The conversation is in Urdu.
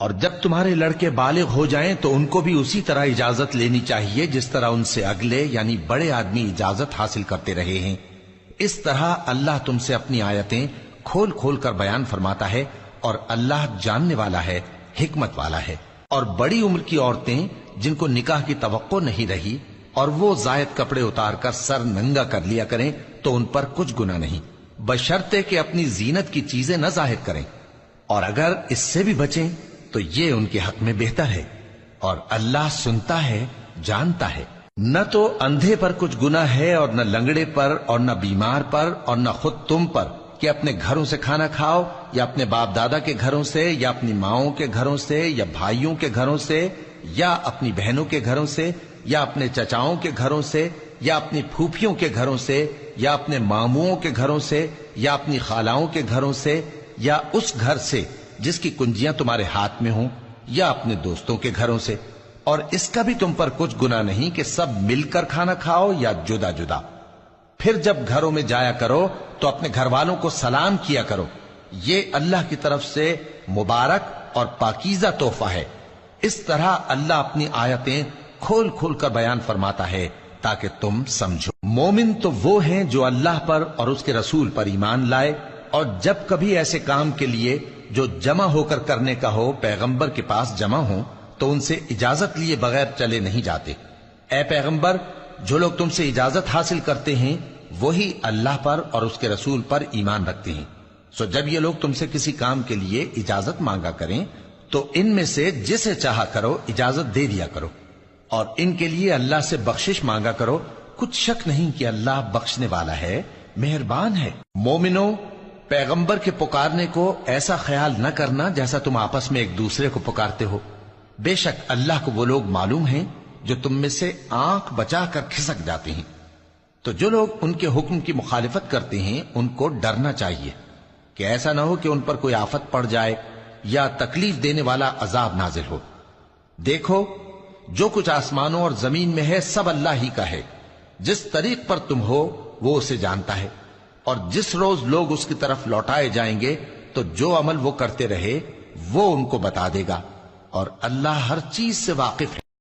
اور جب تمہارے لڑکے بالغ ہو جائیں تو ان کو بھی اسی طرح اجازت لینی چاہیے جس طرح ان سے اگلے یعنی بڑے آدمی اجازت حاصل کرتے رہے ہیں۔ اس طرح اللہ تم سے اپنی آیتیں کھول کھول کر بیان فرماتا ہے، اور اللہ جاننے والا ہے، حکمت والا ہے۔ اور بڑی عمر کی عورتیں جن کو نکاح کی توقع نہیں رہی اور وہ زائد کپڑے اتار کر سر ننگا کر لیا کریں تو ان پر کچھ گناہ نہیں، بشرطے کہ اپنی زینت کی چیزیں نہ ظاہر کریں، اور اگر اس سے بھی بچیں تو یہ ان کے حق میں بہتر ہے، اور اللہ سنتا ہے، جانتا ہے۔ نہ تو اندھے پر کچھ گناہ ہے اور نہ لنگڑے پر اور نہ بیمار پر اور نہ خود تم پر کہ اپنے گھروں سے کھانا کھاؤ، یا اپنے باپ دادا کے گھروں سے، یا اپنی ماؤں کے گھروں سے، یا بھائیوں کے گھروں سے، یا اپنی بہنوں کے گھروں سے، یا اپنے چچاؤں کے گھروں سے، یا اپنی پھوپھیوں کے گھروں سے، یا اپنے ماموؤں کے گھروں سے، یا اپنی خالاؤں کے گھروں سے، یا اس گھر سے جس کی کنجیاں تمہارے ہاتھ میں ہوں، یا اپنے دوستوں کے گھروں سے۔ اور اس کا بھی تم پر کچھ گناہ نہیں کہ سب مل کر کھانا کھاؤ یا جدا جدا۔ پھر جب گھروں میں جایا کرو تو اپنے گھر والوں کو سلام کیا کرو، یہ اللہ کی طرف سے مبارک اور پاکیزہ تحفہ ہے۔ اس طرح اللہ اپنی آیتیں کھول کھول کر بیان فرماتا ہے تاکہ تم سمجھو۔ مومن تو وہ ہیں جو اللہ پر اور اس کے رسول پر ایمان لائے، اور جب کبھی ایسے کام کے لیے جو جمع ہو کر کرنے کا ہو پیغمبر کے پاس جمع ہوں تو ان سے اجازت لیے بغیر چلے نہیں جاتے۔ اے پیغمبر، جو لوگ تم سے اجازت حاصل کرتے ہیں وہی اللہ پر اور اس کے رسول پر ایمان رکھتے ہیں، سو جب یہ لوگ تم سے کسی کام کے لیے اجازت مانگا کریں تو ان میں سے جسے چاہا کرو اجازت دے دیا کرو، اور ان کے لیے اللہ سے بخشش مانگا کرو، کچھ شک نہیں کہ اللہ بخشنے والا ہے، مہربان ہے۔ مومنو، پیغمبر کے پکارنے کو ایسا خیال نہ کرنا جیسا تم آپس میں ایک دوسرے کو پکارتے ہو، بے شک اللہ کو وہ لوگ معلوم ہیں جو تم میں سے آنکھ بچا کر کھسک جاتے ہیں۔ تو جو لوگ ان کے حکم کی مخالفت کرتے ہیں ان کو ڈرنا چاہیے کہ ایسا نہ ہو کہ ان پر کوئی آفت پڑ جائے یا تکلیف دینے والا عذاب نازل ہو۔ دیکھو، جو کچھ آسمانوں اور زمین میں ہے سب اللہ ہی کا ہے، جس طریق پر تم ہو وہ اسے جانتا ہے، اور جس روز لوگ اس کی طرف لوٹائے جائیں گے تو جو عمل وہ کرتے رہے وہ ان کو بتا دے گا، اور اللہ ہر چیز سے واقف ہے۔